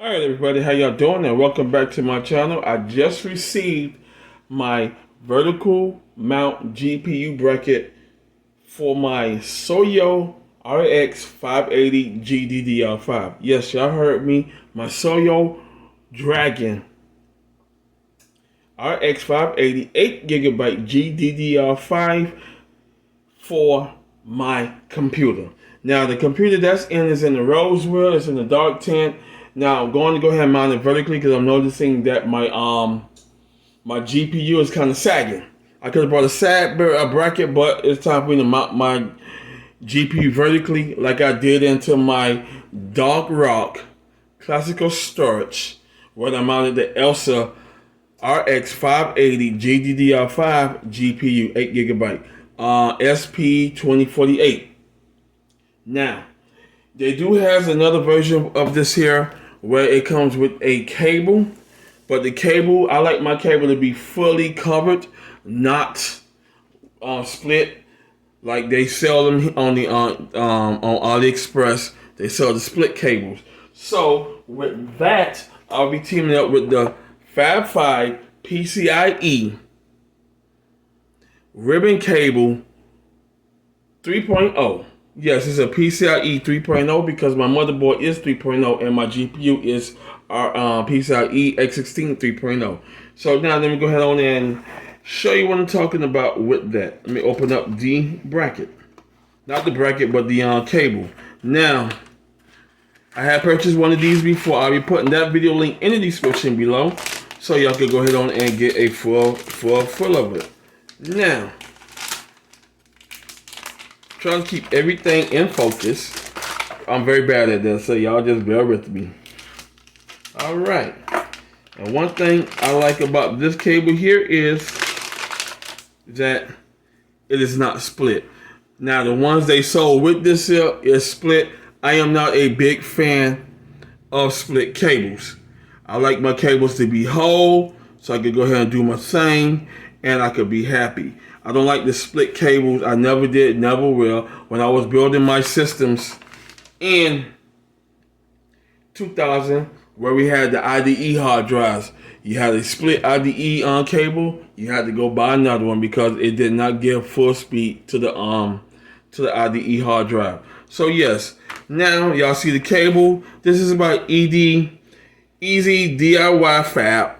Alright everybody, how y'all doing? And welcome back to my channel. I just received my vertical mount GPU bracket for my Soyo RX 580 GDDR5. Yes, y'all heard me. My Soyo Dragon RX 580 8GB GDDR5 for my computer. Now the computer that's in is in the rosewood, it's in the dark tint. Now I'm going to go ahead and mount it vertically because I'm noticing that my GPU is kind of sagging. I could have brought a sag bracket, but it's time for me to mount my GPU vertically like I did into my Dark Rock classical storage where I mounted the Elsa RX 580 GDDR5 GPU 8GB SP2048. Now they do have another version of this here where it comes with a cable, but the cable, I like my cable to be fully covered, not split like they sell them on the on AliExpress. They sell the split cables. So with that, I'll be teaming up with the Fab 5 PCIe ribbon cable 3.0. Yes, it's a PCIe 3.0 because my motherboard is 3.0 and my GPU is PCIe X16 3.0. So now let me go ahead on and show you what I'm talking about with that. Let me open up the bracket. Not the bracket, but the cable. Now, I have purchased one of these before. I'll be putting that video link in the description below so y'all can go ahead on and get a full of it. Now, trying to keep everything in focus. I'm very bad at this, so y'all just bear with me. Alright. And one thing I like about this cable here is that it is not split. Now the ones they sold with this here is split. I am not a big fan of split cables. I like my cables to be whole so I can go ahead and do my thing and I could be happy. I don't like the split cables. I never did, never will. When I was building my systems in 2000, where we had the IDE hard drives, you had a split IDE on cable. You had to go buy another one because it did not give full speed to the IDE hard drive. So yes, now y'all see the cable. This is about Easy DIY Fab.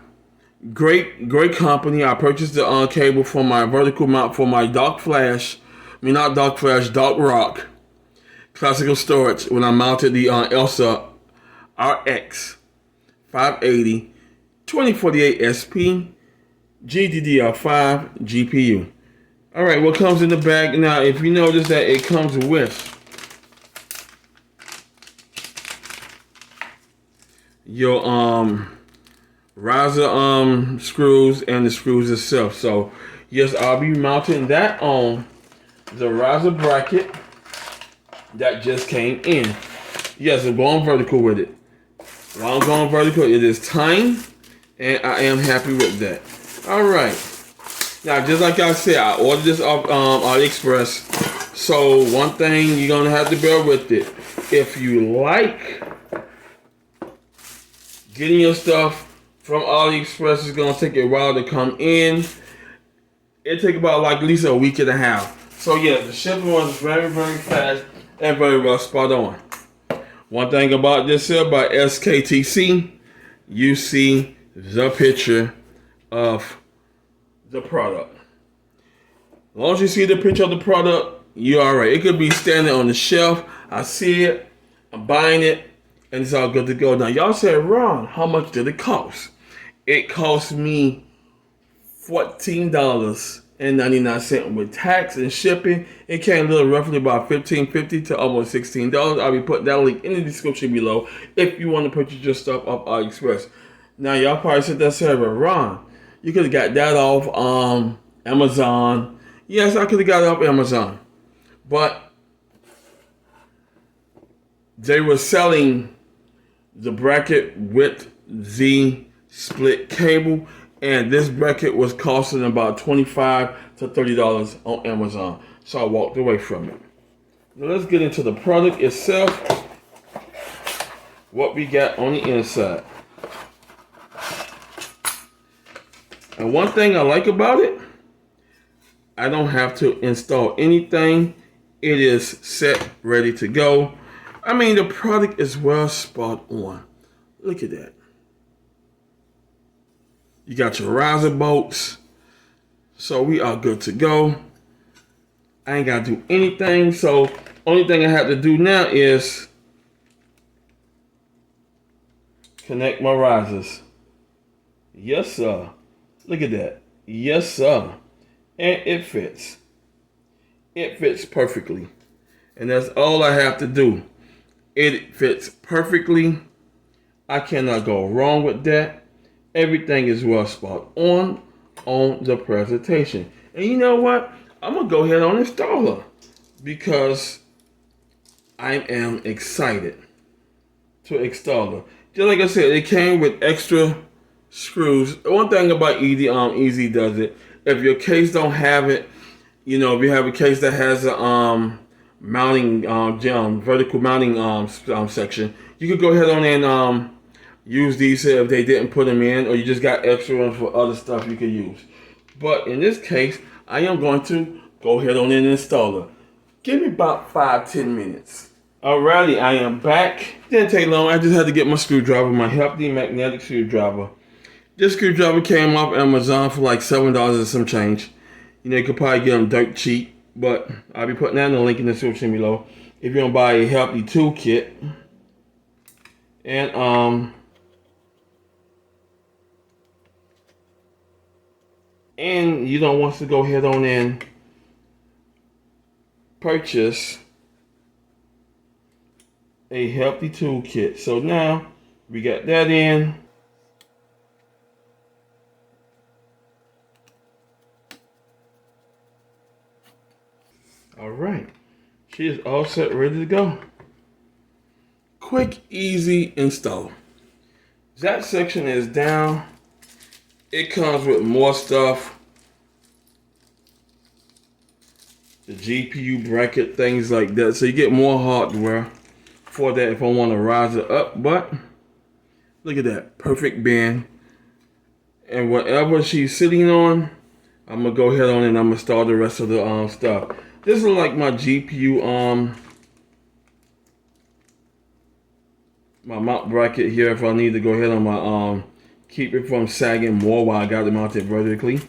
Great company. I purchased the cable for my vertical mount for my Dark Rock classical storage when I mounted the Elsa RX 580 2048 SP GDDR5 GPU. Alright, what comes in the bag? Now, if you notice that it comes with your riser screws and the screws itself. So yes, I'll be mounting that on the riser bracket that just came in. Yes, I'm going vertical with it. While I'm going vertical, it is time, and I am happy with that. Alright. Now, just like I said, I ordered this off AliExpress. So one thing you're gonna have to bear with it. If you like getting your stuff from AliExpress, is gonna take a while to come in. It take about like at least a week and a half. So yeah, the shipping was very fast and very well spot on. One thing about this here by SKTC, you see the picture of the product. As long as you see the picture of the product, you're alright. It could be standing on the shelf. I see it, I'm buying it, and it's all good to go. Now y'all said, Ron, how much did it cost? It cost me $14.99 with tax and shipping. It came a little roughly about $15.50 to almost $16. I'll be putting that link in the description below if you want to purchase your stuff off AliExpress. Now y'all probably said that, Ron, you could have got that off Amazon. Yes, I could have got it off Amazon, but they were selling the bracket with the split cable, and this bracket was costing about $25 to $30 on Amazon, so I walked away from it. Now let's get into the product itself. what we got on the inside. And one thing I like about it, I don't have to install anything. It is set, ready to go. I mean, the product is well spot on. Look at that. You got your riser bolts. So we are good to go. I ain't got to do anything. So only thing I have to do now is connect my risers. Yes, sir. Look at that. Yes, sir. And it fits. It fits perfectly. And that's all I have to do. It fits perfectly. I cannot go wrong with that. Everything is well spot on the presentation. And you know what? I'm going to go ahead and install her because I am excited to install her. Just like I said, it came with extra screws. One thing about Easy does it. If your case don't have it, you know, if you have a case that has a mounting, vertical mounting section, you could go ahead on and use these if they didn't put them in, or you just got extra ones for other stuff you could use. But in this case, I am going to go ahead on and install her. Give me about 5-10 minutes. Alrighty, I am back. Didn't take long. I just had to get my screwdriver, my hefty magnetic screwdriver. This screwdriver came off Amazon for like $7 and some change. You know, you could probably get them dirt cheap, but I'll be putting that in the link in the description below. If you don't buy a hefty toolkit, and you don't want to go ahead on and purchase a healthy toolkit. So now we got that in. All right, she is all set, ready to go. Quick, easy install. That section is down. It comes with more stuff. The GPU bracket, things like that. So you get more hardware for that if I want to rise it up. But look at that, perfect bend. And whatever she's sitting on, I'm gonna go ahead on and I'm gonna install the rest of the stuff. This is like my GPU my mount bracket here if I need to go ahead on my keep it from sagging more while I got it mounted vertically.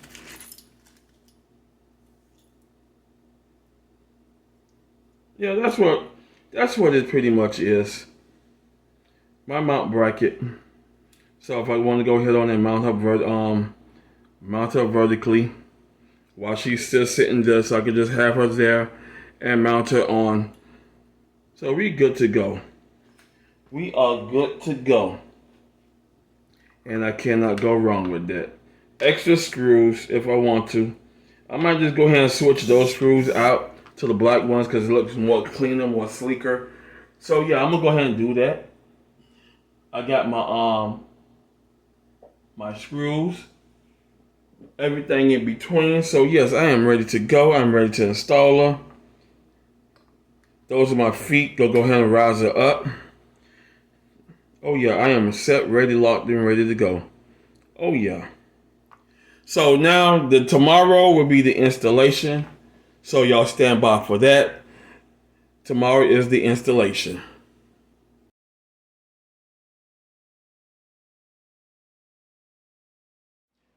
Yeah, that's what it pretty much is. My mount bracket. So if I want to go ahead on and mount her vertically while she's still sitting there, so I can just have her there and mount her on. So we good to go. We are good to go. And I cannot go wrong with that. Extra screws if I want to. I might just go ahead and switch those screws out to the black ones because it looks more cleaner, more sleeker. So yeah, I'm gonna go ahead and do that. I got my my screws, everything in between. So yes, I am ready to go. I'm ready to install her. Those are my feet. Go ahead and rise her up. Oh yeah, I am set, ready, locked in, ready to go. Oh yeah. So now tomorrow will be the installation. So y'all stand by for that. Tomorrow is the installation.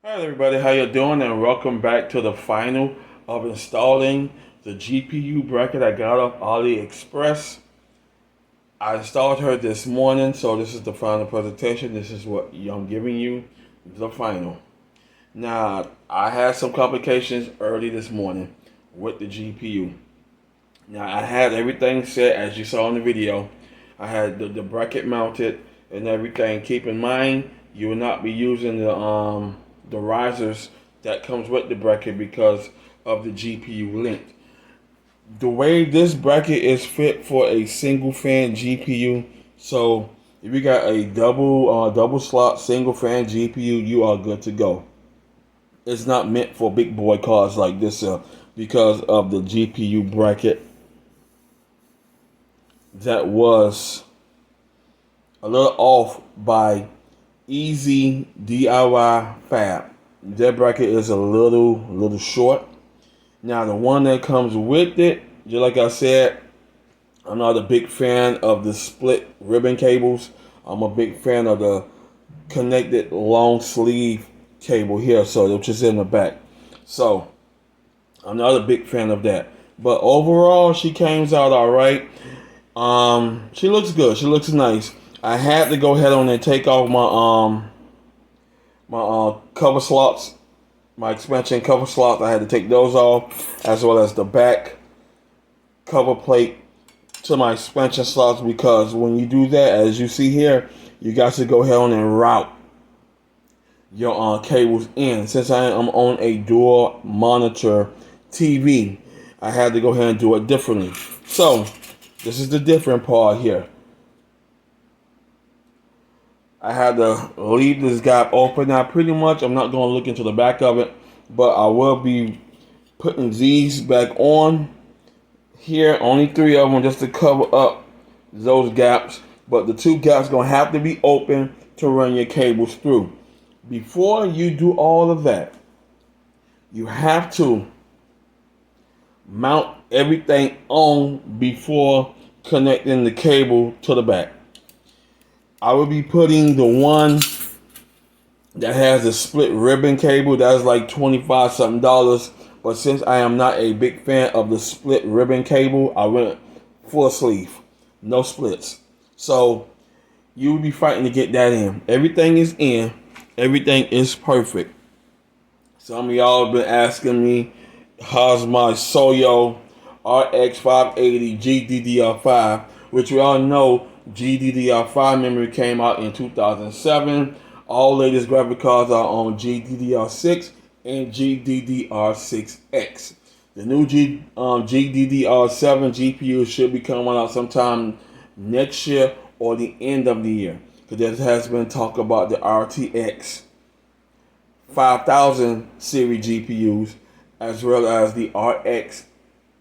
Alright everybody, how you doing? And welcome back to the final of installing the GPU bracket I got off AliExpress. I installed her this morning, so this is the final presentation. This is what I'm giving you, the final. Now, I had some complications early this morning with the GPU. Now, I had everything set as you saw in the video. I had the bracket mounted and everything. Keep in mind, you will not be using the risers that comes with the bracket because of the GPU length. The way this bracket is fit for a single fan GPU, so if you got a double slot single fan GPU, you are good to go. It's not meant for big boy cards like this because of the GPU bracket that was a little off by Easy DIY Fab. That bracket is a little short. Now the one that comes with it, just like I said, I'm not a big fan of the split ribbon cables. I'm a big fan of the connected long sleeve cable here, so which is in the back. So I'm not a big fan of that. But overall, she came out all right. She looks good. She looks nice. I had to go ahead on and take off my cover slots, my expansion cover slots. I had to take those off, as well as the back cover plate to my expansion slots, because when you do that, as you see here, you got to go ahead on and route your cables in. Since I am on a dual monitor TV, I had to go ahead and do it differently. So this is the different part here. I had to leave this gap open. Now pretty much I'm not going to look into the back of it, but I will be putting these back on here, only 3 of them, just to cover up those gaps. But the 2 gaps going to have to be open to run your cables through. Before you do all of that, you have to mount everything on before connecting the cable to the back. I will be putting the one that has the split ribbon cable. That's like $25 something. But since I am not a big fan of the split ribbon cable, I went full sleeve, no splits. So you will be fighting to get that in. Everything is in. Everything is perfect. Some of y'all have been asking me, how's my Soyo RX 580 GDDR5, which we all know GDDR5 memory came out in 2007. All latest graphic cards are on GDDR6 and GDDR6X. The new GDDR7 GPU should be coming out sometime next year or the end of the year, because there has been talk about the RTX 5000 series GPUs, as well as the RX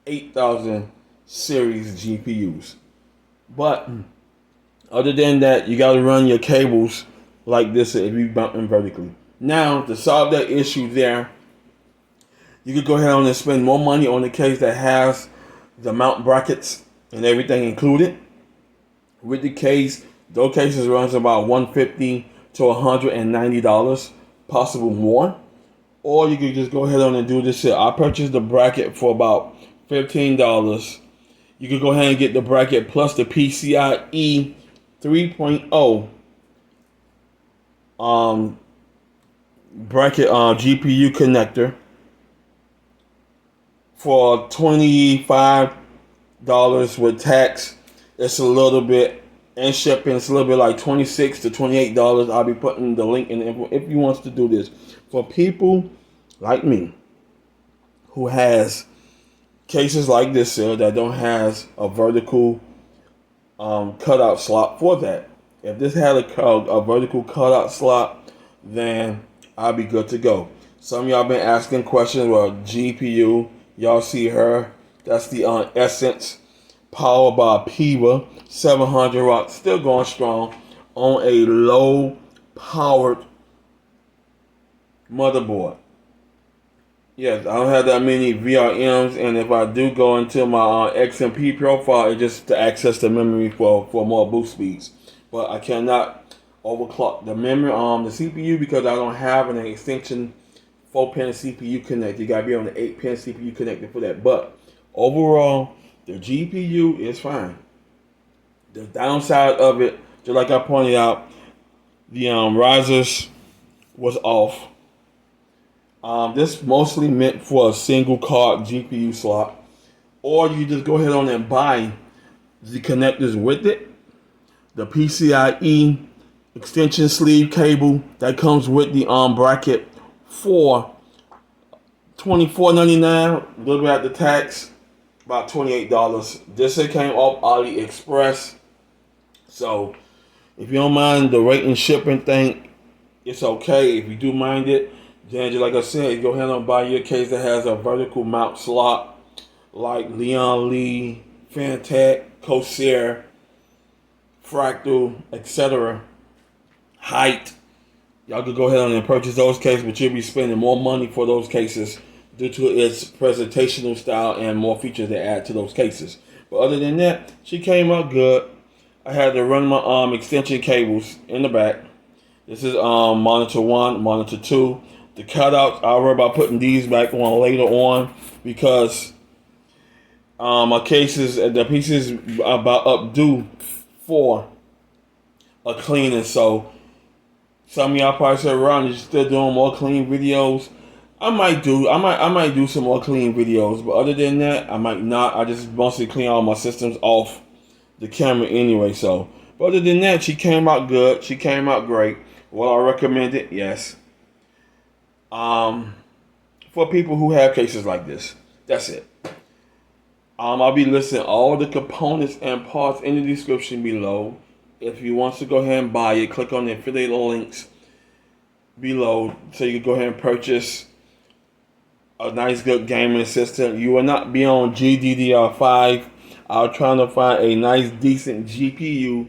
8000 series GPUs. But other than that, you got to run your cables like this if you mount them vertically. Now, to solve that issue there, you could go ahead on and spend more money on the case that has the mount brackets and everything included. With the case, those cases runs about $150 to $190, possible more. Or you could just go ahead on and do this here. I purchased the bracket for about $15. You could go ahead and get the bracket plus the PCIe 3.0 bracket GPU connector for $25 with tax. It's a little bit, and shipping, it's a little bit like $26 to $28. I'll be putting the link in the info if you want to do this. For people like me who has cases like this here that don't have a vertical cutout slot for that. If this had a vertical cutout slot, then I'll be good to go. Some of y'all been asking questions about GPU. Y'all see her. That's the Essence, powered by Pcie 700 watt, still going strong on a low powered motherboard. Yes, I don't have that many VRMs, and if I do go into my XMP profile, it's just to access the memory for more boost speeds. But I cannot overclock the memory on the CPU because I don't have an extension 4-pin CPU connector. You gotta be on the 8-pin CPU connector for that. But overall, the GPU is fine. The downside of it, just like I pointed out, the risers was off. This mostly meant for a single card GPU slot, or you just go ahead on and buy the connectors with it. The PCIe extension sleeve cable that comes with the bracket for $24.99, a little bit at the tax, about $28. This came off AliExpress, so if you don't mind the rate and shipping thing, it's okay. If you do mind it, then just like I said, go ahead and buy your case that has a vertical mount slot like Leon Lee, Fantech, Corsair, fractal, etc. height. Y'all could go ahead and purchase those cases, but you'll be spending more money for those cases due to its presentational style and more features they add to those cases. But other than that, she came out good. I had to run my extension cables in the back. This is monitor 1, monitor 2. The cutouts, I'll worry about putting these back on later on because my cases, the pieces are about up due for a cleaning. So some of y'all probably say, Ron, you're still doing more clean videos. I might do some more clean videos, but other than that, I might not. I just mostly clean all my systems off the camera anyway. So, but other than that, she came out good. She came out great. Will I recommend it? Yes. For people who have cases like this, that's it. I'll be listing all the components and parts in the description below. If you want to go ahead and buy it, click on the affiliate links below so you can go ahead and purchase a nice good gaming system. You will not be on GDDR5. I'm trying to find a nice decent GPU,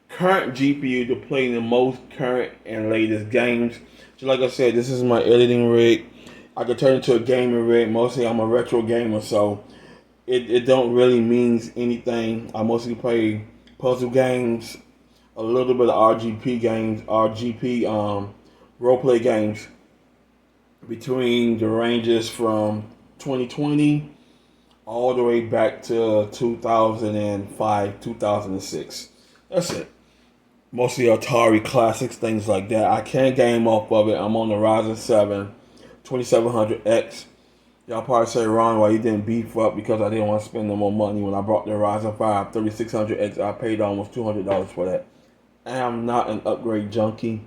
current GPU to play the most current and latest games. So like I said, this is my editing rig. I could turn it into a gaming rig. Mostly I'm a retro gamer, so it don't really means anything. I mostly play puzzle games, a little bit of RGP games, roleplay games between the ranges from 2020 all the way back to 2005, 2006. That's it. Mostly Atari classics, things like that. I can't game off of it. I'm on the Ryzen 7 2700X. Y'all probably say, Ron, why you didn't beef up? Because I didn't want to spend no more money. When I brought the Ryzen 5 3600X, I paid almost $200 for that. I am not an upgrade junkie.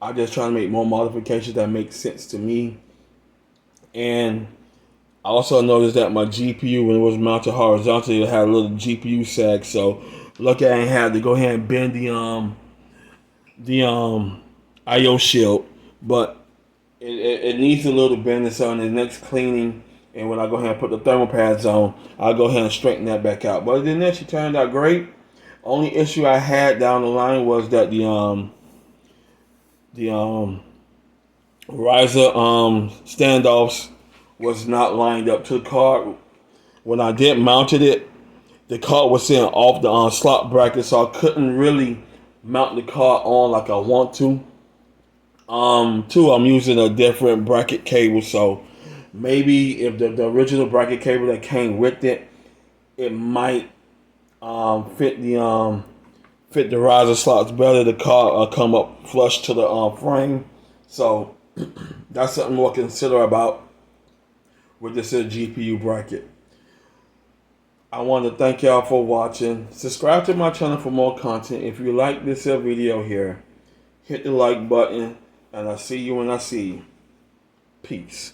I'm just trying to make more modifications that make sense to me. And I also noticed that my GPU, when it was mounted horizontally, it had a little GPU sag. So lucky I ain't had to go ahead and bend the IO shield, but it needs a little bending. So in the next cleaning, and when I go ahead and put the thermal pads on, I'll go ahead and straighten that back out. But other than that, she turned out great. Only issue I had down the line was that the riser standoffs was not lined up to the card. When I did mounted it, the card was sitting off the slot bracket, so I couldn't really mount the card on like I want to. Two, I'm using a different bracket cable, so maybe if the original bracket cable that came with it, it might fit the riser slots better. The card come up flush to the frame, so that's something more to consider about with this GPU bracket. I want to thank y'all for watching. Subscribe to my channel for more content. If you like this video here, hit the like button, and I'll see you when I see you. Peace.